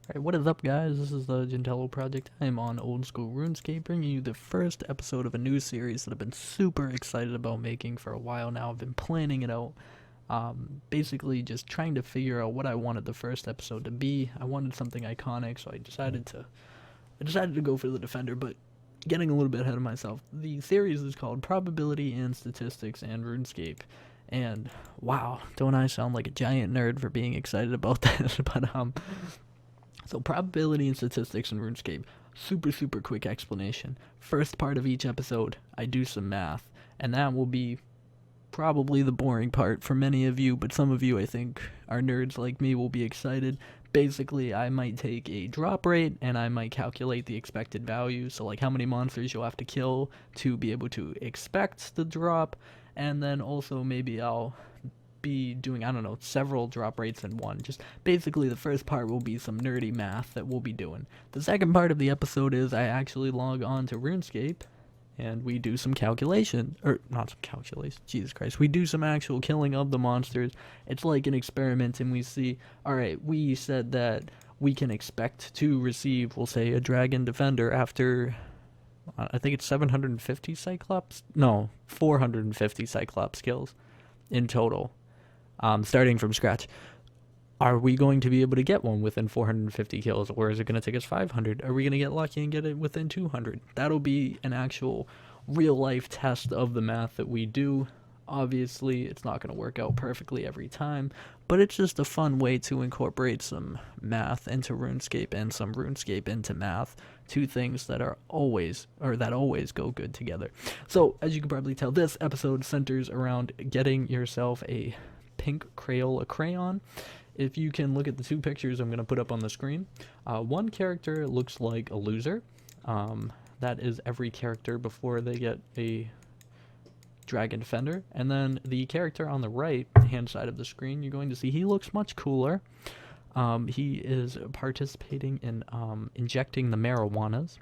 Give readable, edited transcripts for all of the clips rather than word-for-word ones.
Alright, what is up, guys? This is the Gentello Project. I am on Old School Runescape, bringing you the first episode of a new series that I've been super excited about making for a while now. I've been planning it out, basically just trying to figure out what I wanted the first episode to be. I wanted something iconic, so I decided to go for the Defender, but getting a little bit ahead of myself. The series is called Probability and Statistics and Runescape. And wow, don't I sound like a giant nerd for being excited about that? So probability and statistics in RuneScape. Super quick explanation. First part of each episode, I do some math, and that will be probably the boring part for many of you, but some of you I think are nerds like me will be excited. Basically, I might take a drop rate and I might calculate the expected value, so like how many monsters you'll have to kill to be able to expect the drop, and then also maybe I'll be doing, I don't know, several drop rates in one. Just basically the first part will be some nerdy math that we'll be doing. The second part of the episode is I actually log on to RuneScape and we do some calculation, or not some calculation, Jesus Christ, we do some actual killing of the monsters. It's like an experiment, and we see, alright, we said that we can expect to receive, we'll say, a Dragon Defender after, I think it's 750 Cyclops? No, 450 Cyclops kills in total, starting from scratch. Are we going to be able to get one within 450 kills, or is it going to take us 500? Are we going to get lucky and get it within 200? That'll be an actual real-life test of the math that we do. Obviously, it's not going to work out perfectly every time, but it's just a fun way to incorporate some math into RuneScape and some RuneScape into math, two things that are always go good together. So, as you can probably tell, this episode centers around getting yourself a pink Crayola crayon. If you can look at the two pictures I'm going to put up on the screen, one character looks like a loser. That is every character before they get a Dragon Defender. And then the character on the right hand side of the screen, you're going to see he looks much cooler. He is participating in injecting the marijuanas.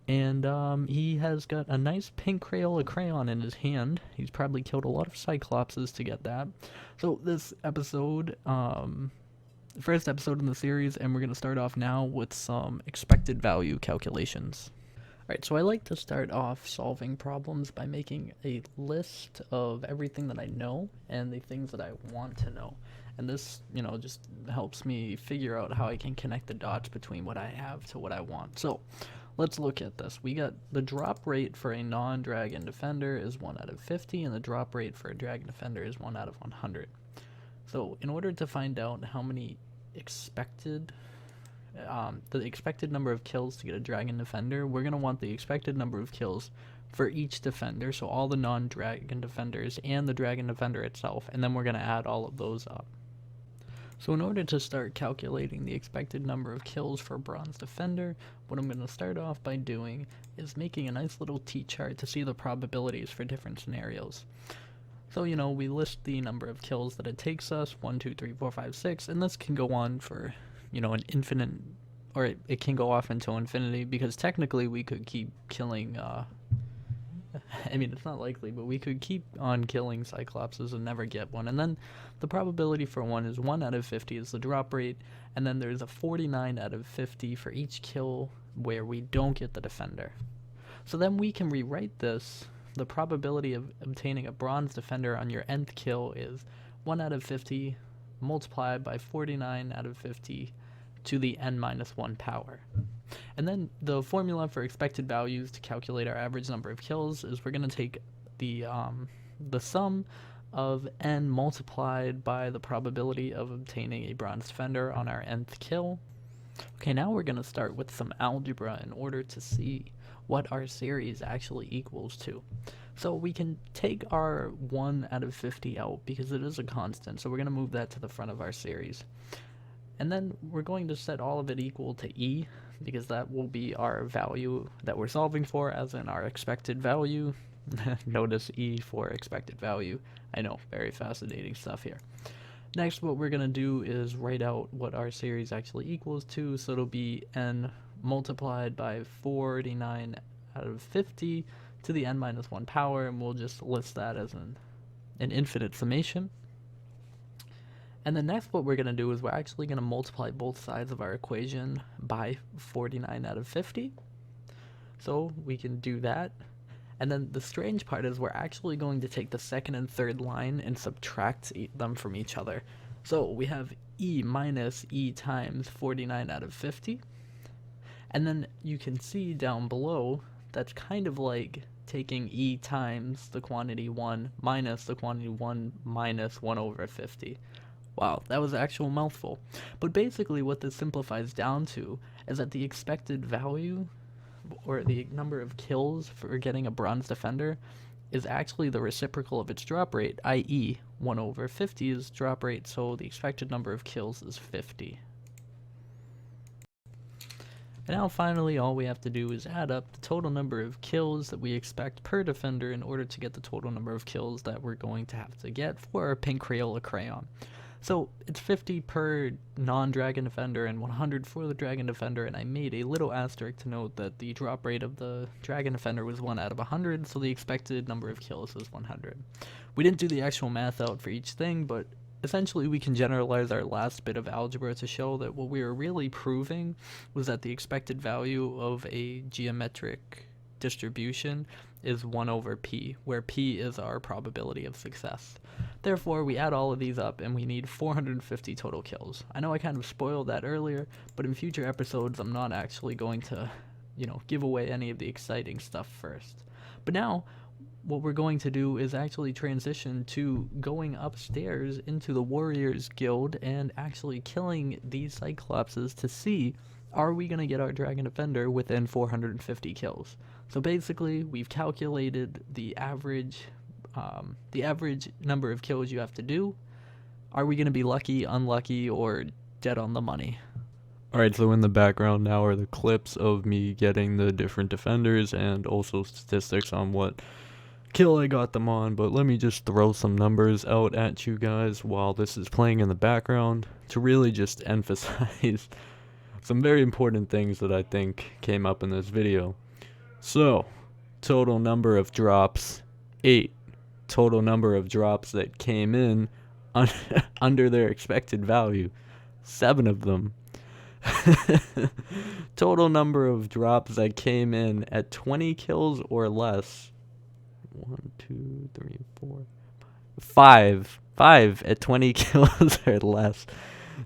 And he has got a nice pink Crayola crayon in his hand. He's probably killed a lot of Cyclopses to get that. So this episode, first episode in the series, and we're going to start off now with some expected value calculations. Alright, so I like to start off solving problems by making a list of everything that I know and the things that I want to know. And this, just helps me figure out how I can connect the dots between what I have to what I want. So, let's look at this. We got the drop rate for a non-Dragon Defender is 1 out of 50, and the drop rate for a Dragon Defender is 1 out of 100. So, in order to find out how many expected the expected number of kills to get a Dragon Defender, we're going to want the expected number of kills for each defender, so all the non-Dragon Defenders and the Dragon Defender itself, and then we're going to add all of those up. So in order to start calculating the expected number of kills for Bronze Defender, what I'm going to start off by doing is making a nice little T-chart to see the probabilities for different scenarios. So, we list the number of kills that it takes us, 1, 2, 3, 4, 5, 6, and this can go on for an infinite, or it can go off until infinity, because technically we could keep killing, I mean, it's not likely, but we could keep on killing Cyclopses and never get one. And then the probability for one is 1 out of 50 is the drop rate, and then there's a 49 out of 50 for each kill where we don't get the Defender. So then we can rewrite this. The probability of obtaining a Bronze Defender on your nth kill is 1 out of 50 multiplied by 49 out of 50 to the n-1 power. And then the formula for expected values to calculate our average number of kills is we're going to take the sum of n multiplied by the probability of obtaining a Bronze Defender on our nth kill. Okay, now we're going to start with some algebra in order to see what our series actually equals to. So we can take our 1 out of 50 out because it is a constant, so we're going to move that to the front of our series. And then we're going to set all of it equal to e, because that will be our value that we're solving for, as in our expected value. Notice e for expected value. I know, very fascinating stuff here. Next, what we're going to do is write out what our series actually equals to, so it'll be n multiplied by 49 out of 50 to the n-1 power, and we'll just list that as an infinite summation. And then next what we're going to do is we're actually going to multiply both sides of our equation by 49 out of 50. So we can do that. And then the strange part is we're actually going to take the second and third line and subtract them from each other. So we have e minus e times 49 out of 50. And then you can see down below, that's kind of like taking e times the quantity 1 minus the quantity 1 minus 1 over 50. Wow, that was an actual mouthful. But basically what this simplifies down to is that the expected value, or the number of kills for getting a bronze defender, is actually the reciprocal of its drop rate, i.e. 1 over 50 is drop rate, so the expected number of kills is 50. And now finally all we have to do is add up the total number of kills that we expect per defender in order to get the total number of kills that we're going to have to get for our pink Crayola crayon. So it's 50 per non-dragon defender and 100 for the dragon defender, and I made a little asterisk to note that the drop rate of the dragon defender was 1 out of 100, so the expected number of kills is 100. We didn't do the actual math out for each thing, but essentially we can generalize our last bit of algebra to show that what we were really proving was that the expected value of a geometric distribution is 1 over p, where p is our probability of success. Therefore, we add all of these up and we need 450 total kills. I know I kind of spoiled that earlier, but in future episodes I'm not actually going to, give away any of the exciting stuff first. But now, what we're going to do is actually transition to going upstairs into the Warriors Guild and actually killing these Cyclopses to see, are we going to get our Dragon Defender within 450 kills? So basically, we've calculated the average number of kills you have to do. Are we going to be lucky, unlucky, or dead on the money? Alright, so in the background now are the clips of me getting the different defenders and also statistics on what kill I got them on, but let me just throw some numbers out at you guys while this is playing in the background to really just emphasize some very important things that I think came up in this video. So, total number of drops, 8. Total number of drops that came in under their expected value, 7 of them. Total number of drops that came in at 20 kills or less, 1, 2, 3, 4, 5 at 20 kills or less.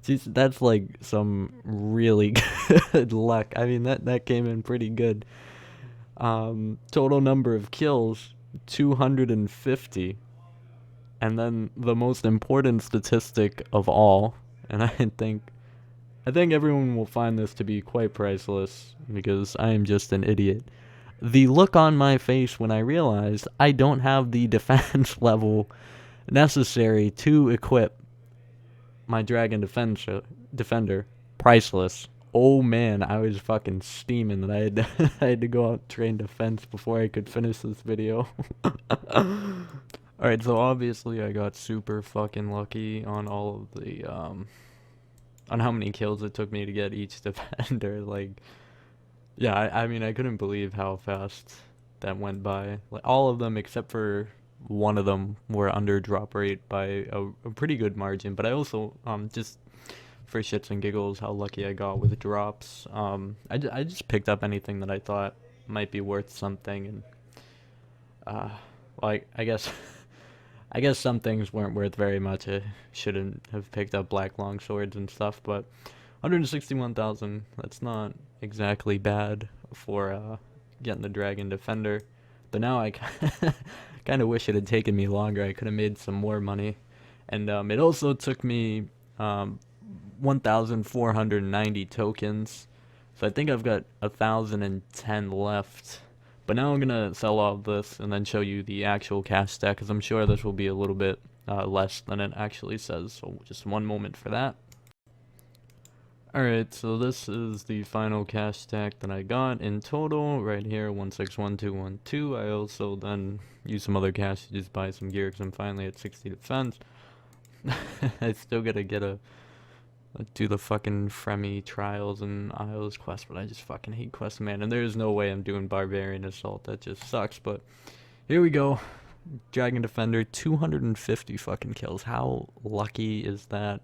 Jeez, that's like some really good luck. I mean, that came in pretty good. Total number of kills, 250. And then the most important statistic of all, and I think everyone will find this to be quite priceless because I am just an idiot. The look on my face when I realized I don't have the defense level necessary to equip my Dragon Defender. Priceless. Oh man, I was fucking steaming that I had to go out and train defense before I could finish this video. Alright, so obviously I got super fucking lucky on all of the, on how many kills it took me to get each defender. Like, yeah, I mean, I couldn't believe how fast that went by. Like, all of them except for one of them were under drop rate by a pretty good margin. But I also, just for shits and giggles, how lucky I got with drops. I just picked up anything that I thought might be worth something, and like I guess some things weren't worth very much. I shouldn't have picked up black longswords and stuff, but 161,000, that's not exactly bad for getting the Dragon Defender. But now I kind of wish it had taken me longer. I could have made some more money. And it also took me 1,490 tokens. So I think I've got 1,010 left. But now I'm going to sell all of this and then show you the actual cash stack, because I'm sure this will be a little bit less than it actually says. So just one moment for that. Alright, so this is the final cash stack that I got in total, right here, 161212. I also then used some other cash to just buy some gear because I'm finally at 60 defense. I still gotta do the fucking Fremi trials and Isles quest, but I just fucking hate quest, man. And there's no way I'm doing Barbarian Assault, that just sucks, but here we go. Dragon Defender, 250 fucking kills. How lucky is that?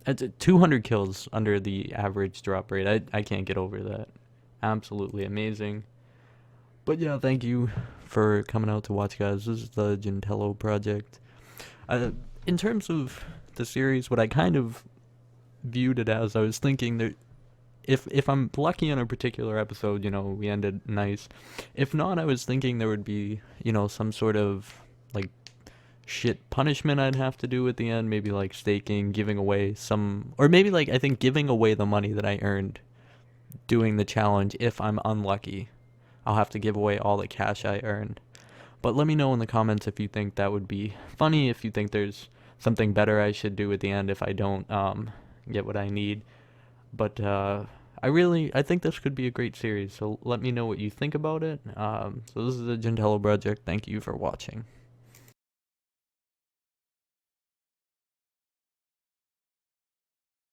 It's 200 kills under the average drop rate. I can't get over that. Absolutely amazing. But yeah, thank you for coming out to watch, guys. This is the Gentello project. In terms of the series, what I kind of viewed it as, I was thinking that if I'm lucky on a particular episode, we ended nice. If not, I was thinking there would be, some sort of like shit punishment I'd have to do at the end, maybe like staking, giving away some, or maybe like I think giving away the money that I earned doing the challenge. If I'm unlucky, I'll have to give away all the cash I earned. But let me know in the comments if you think that would be funny, if you think there's something better I should do at the end if I don't get what I need. But I think this could be a great series, so let me know what you think about it. So this is the Gentello project. Thank you for watching.